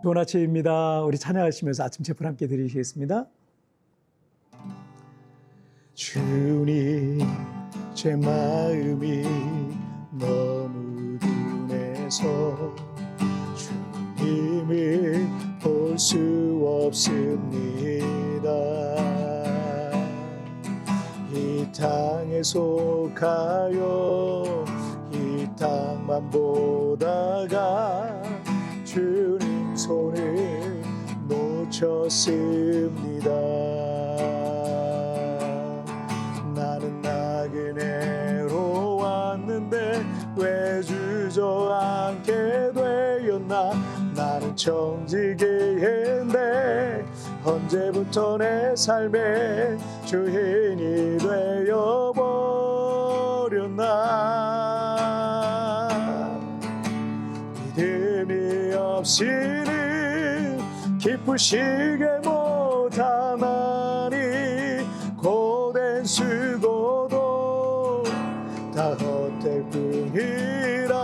좋은 아침입니다. 우리 찬양하시면서 아침 제풀 함께 드리시겠습니다. 주님, 제 마음이 너무 둔해서 주님을 볼 수 없습니다. 이 땅에 속하여 이 땅만 보다가 주님 손을 놓쳤습니다. 나는 나그네로 왔는데 왜 주저앉게 되었나. 나는 청지기인데 언제부터 내 삶의 주인이 되어버렸나. 믿음이 없이는 기쁘시게 못하나니 고된 수고도 다 헛될 뿐이라.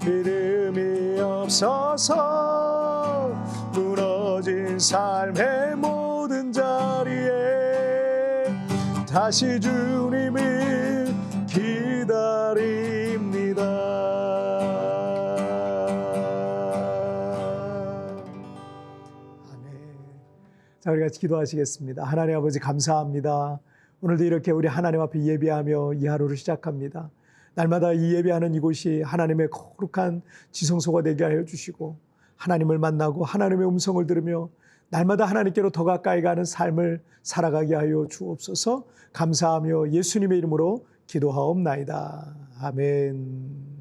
믿음이 없어서 무너진 삶의 모든 자리에 다시 주님을 기다립니다. 아멘. 자, 우리 같이 기도하시겠습니다. 하나님 아버지 감사합니다. 오늘도 이렇게 우리 하나님 앞에 예배하며 이 하루를 시작합니다. 날마다 이 예배하는 이곳이 하나님의 거룩한 지성소가 되게 하여 주시고 하나님을 만나고 하나님의 음성을 들으며 날마다 하나님께로 더 가까이 가는 삶을 살아가게 하여 주옵소서. 감사하며 예수님의 이름으로 기도하옵나이다. 아멘.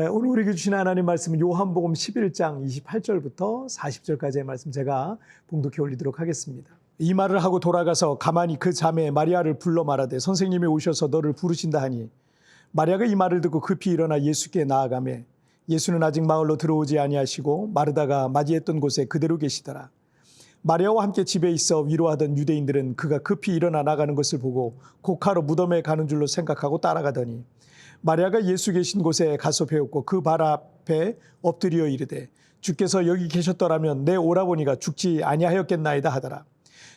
오늘 우리에게 주신 하나님 말씀은 요한복음 11장 28절부터 40절까지의 말씀 제가 봉독해 올리도록 하겠습니다. 이 말을 하고 돌아가서 가만히 그 자매 마리아를 불러 말하되 선생님이 오셔서 너를 부르신다 하니 마리아가 이 말을 듣고 급히 일어나 예수께 나아가매 예수는 아직 마을로 들어오지 아니하시고 마르다가 맞이했던 곳에 그대로 계시더라. 마리아와 함께 집에 있어 위로하던 유대인들은 그가 급히 일어나 나가는 것을 보고 곡하러 무덤에 가는 줄로 생각하고 따라가더니 마리아가 예수 계신 곳에 가서 배웠고 그 발 앞에 엎드려 이르되 주께서 여기 계셨더라면 내 오라버니가 죽지 아니하였겠나이다 하더라.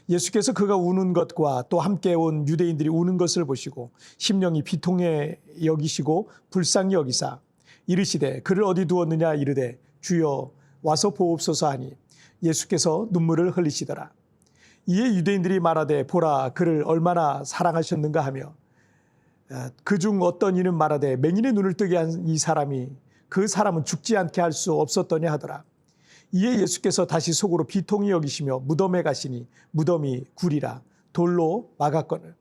예수께서 그가 우는 것과 또 함께 온 유대인들이 우는 것을 보시고 심령이 비통해 여기시고 불쌍히 여기사 이르시되 그를 어디 두었느냐 이르되 주여 와서 보옵소서 하니 예수께서 눈물을 흘리시더라. 이에 유대인들이 말하되 보라 그를 얼마나 사랑하셨는가 하며 그중 어떤 이는 말하되 맹인의 눈을 뜨게 한 이 사람이 그 사람은 죽지 않게 할 수 없었더냐 하더라. 이에 예수께서 다시 속으로 비통히 여기시며 무덤에 가시니 무덤이 굴이라 돌로 막았거늘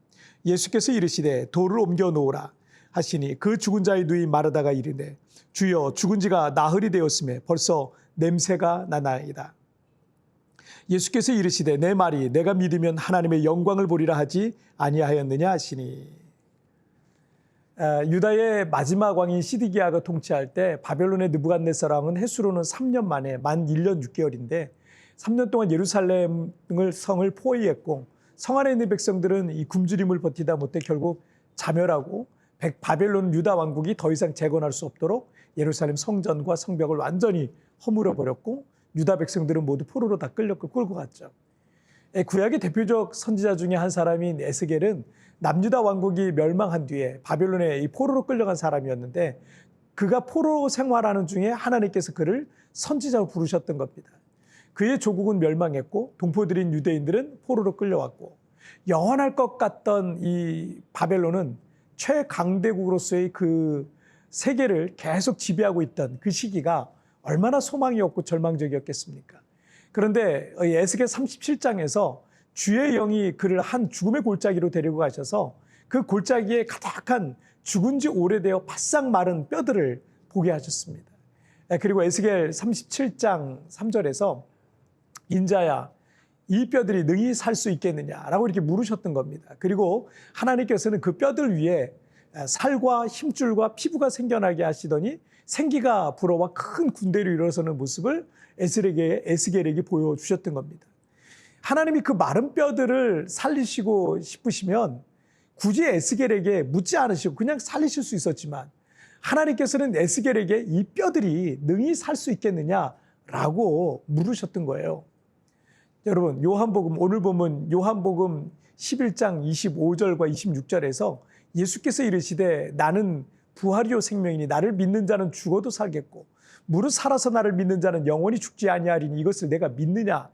예수께서 이르시되 돌을 옮겨 놓으라 하시니 그 죽은 자의 누이 마르다가 이르되 주여 죽은 지가 나흘이 되었음에 벌써 냄새가 나나이다. 예수께서 이르시되 내 말이 내가 믿으면 하나님의 영광을 보리라 하지 아니하였느냐 하시니. 유다의 마지막 왕인 시드기야가 통치할 때 바벨론의 느부갓네살 왕은 해수로는 3년 만에 만 1년 6개월인데 3년 동안 예루살렘 성을 포위했고 성 안에 있는 백성들은 이 굶주림을 버티다 못해 결국 자멸하고 바벨론 유다 왕국이 더 이상 재건할 수 없도록 예루살렘 성전과 성벽을 완전히 허물어 버렸고 유다 백성들은 모두 포로로 다 끌고 갔죠. 구약의 대표적 선지자 중에 한 사람인 에스겔은 남유다 왕국이 멸망한 뒤에 바벨론에 이 포로로 끌려간 사람이었는데 그가 포로 생활하는 중에 하나님께서 그를 선지자로 부르셨던 겁니다. 그의 조국은 멸망했고 동포들인 유대인들은 포로로 끌려왔고 영원할 것 같던 이 바벨론은 최강대국으로서의 그 세계를 계속 지배하고 있던 그 시기가 얼마나 소망이 없고 절망적이었겠습니까? 그런데 에스겔 37장에서 주의 영이 그를 한 죽음의 골짜기로 데리고 가셔서 그 골짜기에 가득한 죽은 지 오래되어 바싹 마른 뼈들을 보게 하셨습니다. 그리고 에스겔 37장 3절에서 인자야 이 뼈들이 능히 살 수 있겠느냐라고 이렇게 물으셨던 겁니다. 그리고 하나님께서는 그 뼈들 위에 살과 힘줄과 피부가 생겨나게 하시더니 생기가 불어와 큰 군대로 일어서는 모습을 에스겔에게 보여주셨던 겁니다. 하나님이 그 마른 뼈들을 살리시고 싶으시면 굳이 에스겔에게 묻지 않으시고 그냥 살리실 수 있었지만 하나님께서는 에스겔에게 이 뼈들이 능히 살 수 있겠느냐라고 물으셨던 거예요. 여러분, 요한복음, 오늘 보면 요한복음 11장 25절과 26절에서 예수께서 이르시되 나는 부활이요 생명이니 나를 믿는 자는 죽어도 살겠고 무릇 살아서 나를 믿는 자는 영원히 죽지 아니하리니 이것을 내가 믿느냐.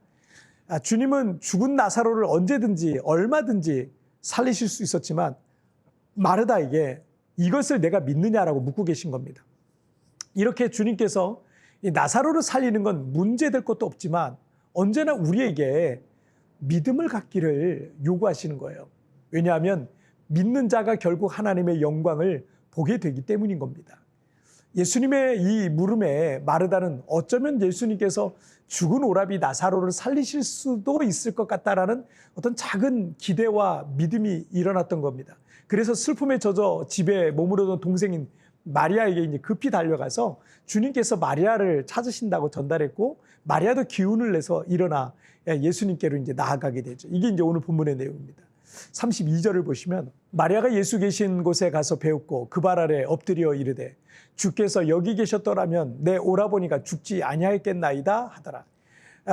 주님은 죽은 나사로를 언제든지 얼마든지 살리실 수 있었지만 마르다에게 이것을 내가 믿느냐라고 묻고 계신 겁니다. 이렇게 주님께서 이 나사로를 살리는 건 문제될 것도 없지만 언제나 우리에게 믿음을 갖기를 요구하시는 거예요. 왜냐하면 믿는 자가 결국 하나님의 영광을 보게 되기 때문인 겁니다. 예수님의 이 물음에 마르다는 어쩌면 예수님께서 죽은 오라비 나사로를 살리실 수도 있을 것 같다라는 어떤 작은 기대와 믿음이 일어났던 겁니다. 그래서 슬픔에 젖어 집에 머무르던 동생인 마리아에게 이제 급히 달려가서 주님께서 마리아를 찾으신다고 전달했고 마리아도 기운을 내서 일어나 예수님께로 이제 나아가게 되죠. 이게 이제 오늘 본문의 내용입니다. 32절을 보시면 마리아가 예수 계신 곳에 가서 배웠고 그 발 아래 엎드려 이르되 주께서 여기 계셨더라면 내 오라버니가 죽지 아니하였겠나이다 하더라.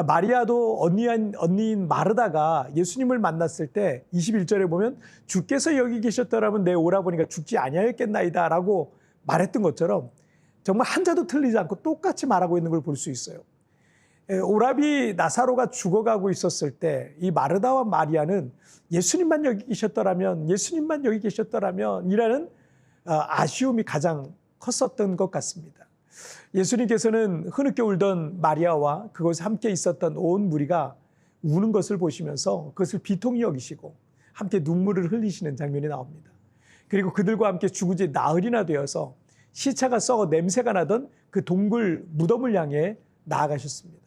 마리아도 언니인 마르다가 예수님을 만났을 때 21절에 보면 주께서 여기 계셨더라면 내 오라버니가 죽지 아니하였겠나이다 라고 말했던 것처럼 정말 한자도 틀리지 않고 똑같이 말하고 있는 걸 볼 수 있어요. 오라비 나사로가 죽어가고 있었을 때 이 마르다와 마리아는 예수님만 여기 계셨더라면 이라는 아쉬움이 가장 컸었던 것 같습니다. 예수님께서는 흐느껴 울던 마리아와 그곳에 함께 있었던 온 무리가 우는 것을 보시면서 그것을 비통히 여기시고 함께 눈물을 흘리시는 장면이 나옵니다. 그리고 그들과 함께 죽은지 나흘이나 되어서 시체가 썩어 냄새가 나던 그 동굴 무덤을 향해 나아가셨습니다.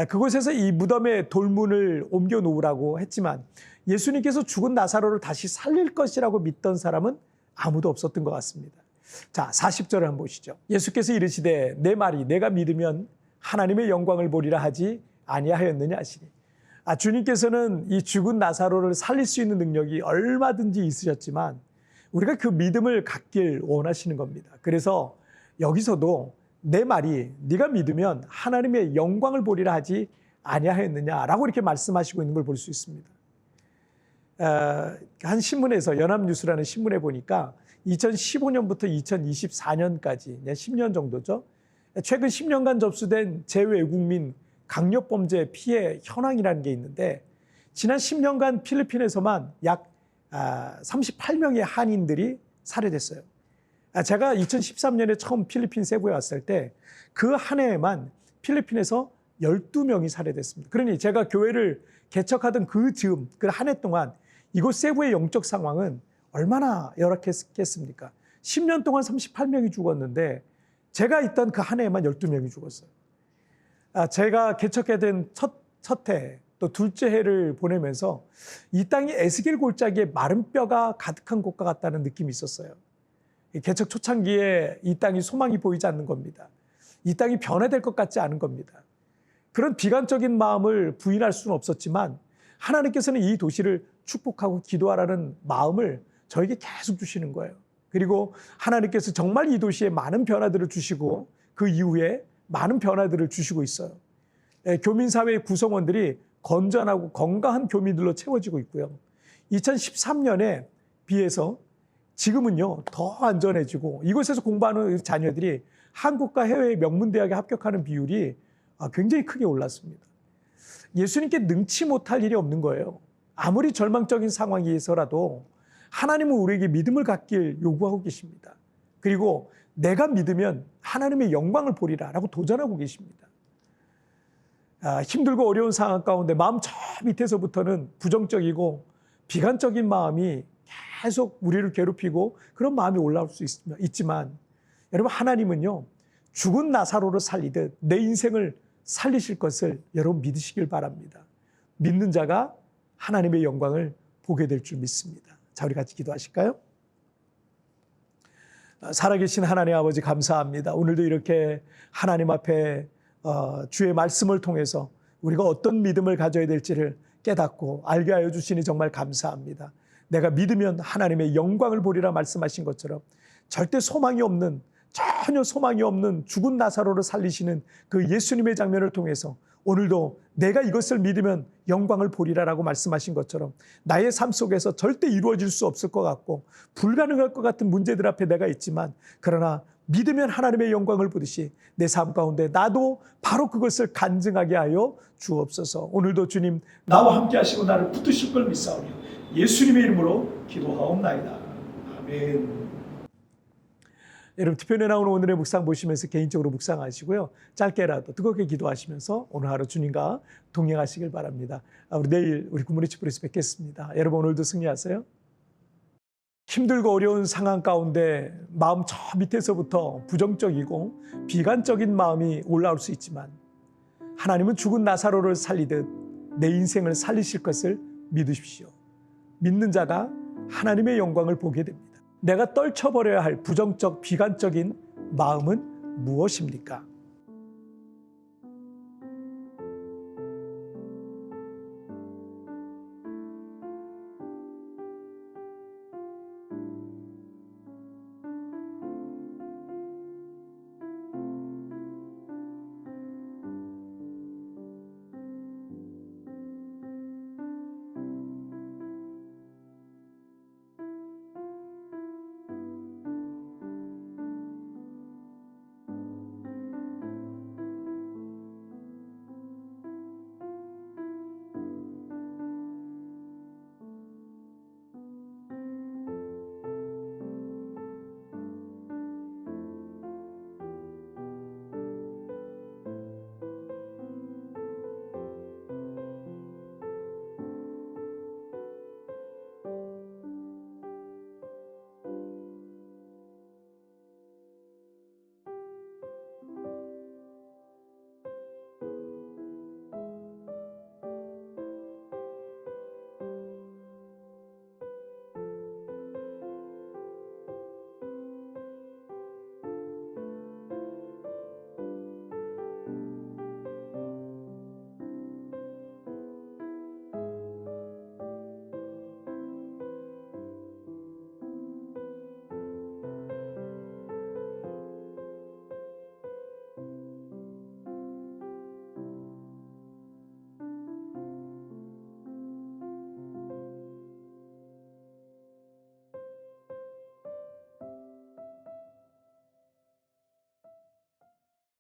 그곳에서 이 무덤의 돌문을 옮겨 놓으라고 했지만 예수님께서 죽은 나사로를 다시 살릴 것이라고 믿던 사람은 아무도 없었던 것 같습니다. 자, 40절을 한번 보시죠. 예수께서 이르시되 내 말이 내가 믿으면 하나님의 영광을 보리라 하지 아니하였느냐 하시니. 주님께서는 이 죽은 나사로를 살릴 수 있는 능력이 얼마든지 있으셨지만 우리가 그 믿음을 갖길 원하시는 겁니다. 그래서 여기서도 내 말이 네가 믿으면 하나님의 영광을 보리라 하지 아니하였느냐라고 이렇게 말씀하시고 있는 걸 볼 수 있습니다. 한 신문에서 연합뉴스라는 신문에 보니까 2015년부터 2024년까지 10년 정도죠. 최근 10년간 접수된 재외국민 강력범죄 피해 현황이라는 게 있는데 지난 10년간 필리핀에서만 약 38명의 한인들이 살해됐어요. 제가 2013년에 처음 필리핀 세부에 왔을 때 그 한 해에만 필리핀에서 12명이 살해됐습니다. 그러니 제가 교회를 개척하던 그 즈음, 그 한 해 동안 이곳 세부의 영적 상황은 얼마나 열악했겠습니까? 10년 동안 38명이 죽었는데 제가 있던 그 한 해에만 12명이 죽었어요. 제가 개척해야 된 첫 해, 또 둘째 해를 보내면서 이 땅이 에스겔 골짜기에 마른 뼈가 가득한 곳과 같다는 느낌이 있었어요. 개척 초창기에 이 땅이 소망이 보이지 않는 겁니다. 이 땅이 변화될 것 같지 않은 겁니다. 그런 비관적인 마음을 부인할 수는 없었지만 하나님께서는 이 도시를 축복하고 기도하라는 마음을 저에게 계속 주시는 거예요. 그리고 하나님께서 정말 이 도시에 많은 변화들을 주시고 그 이후에 많은 변화들을 주시고 있어요. 교민사회의 구성원들이 건전하고 건강한 교민들로 채워지고 있고요. 2013년에 비해서 지금은요 더 안전해지고 이곳에서 공부하는 자녀들이 한국과 해외의 명문대학에 합격하는 비율이 굉장히 크게 올랐습니다. 예수님께 능치 못할 일이 없는 거예요. 아무리 절망적인 상황에서라도 하나님은 우리에게 믿음을 갖길 요구하고 계십니다. 그리고 내가 믿으면 하나님의 영광을 보리라 라고 도전하고 계십니다. 힘들고 어려운 상황 가운데 마음 저 밑에서부터는 부정적이고 비관적인 마음이 계속 우리를 괴롭히고 그런 마음이 올라올 수 있지만 여러분 하나님은요 죽은 나사로를 살리듯 내 인생을 살리실 것을 여러분 믿으시길 바랍니다. 믿는 자가 하나님의 영광을 보게 될 줄 믿습니다. 자, 우리 같이 기도하실까요? 살아계신 하나님 아버지 감사합니다. 오늘도 이렇게 하나님 앞에 주의 말씀을 통해서 우리가 어떤 믿음을 가져야 될지를 깨닫고 알게 하여 주시니 정말 감사합니다. 내가 믿으면 하나님의 영광을 보리라 말씀하신 것처럼 절대 소망이 없는 전혀 소망이 없는 죽은 나사로를 살리시는 그 예수님의 장면을 통해서 오늘도 내가 이것을 믿으면 영광을 보리라라고 말씀하신 것처럼 나의 삶 속에서 절대 이루어질 수 없을 것 같고 불가능할 것 같은 문제들 앞에 내가 있지만 그러나 믿으면 하나님의 영광을 보듯이 내 삶 가운데 나도 바로 그것을 간증하게 하여 주옵소서. 오늘도 주님 나와 함께 하시고 나를 붙드실 걸 믿사오며 예수님의 이름으로 기도하옵나이다. 아멘. 여러분 특별히 나오는 오늘의 묵상 보시면서 개인적으로 묵상하시고요. 짧게라도 뜨겁게 기도하시면서 오늘 하루 주님과 동행하시길 바랍니다. 우리 내일 우리 굿모닝 칩으로서 뵙겠습니다. 여러분 오늘도 승리하세요. 힘들고 어려운 상황 가운데 마음 저 밑에서부터 부정적이고 비관적인 마음이 올라올 수 있지만 하나님은 죽은 나사로를 살리듯 내 인생을 살리실 것을 믿으십시오. 믿는 자가 하나님의 영광을 보게 됩니다. 내가 떨쳐버려야 할 부정적 비관적인 마음은 무엇입니까?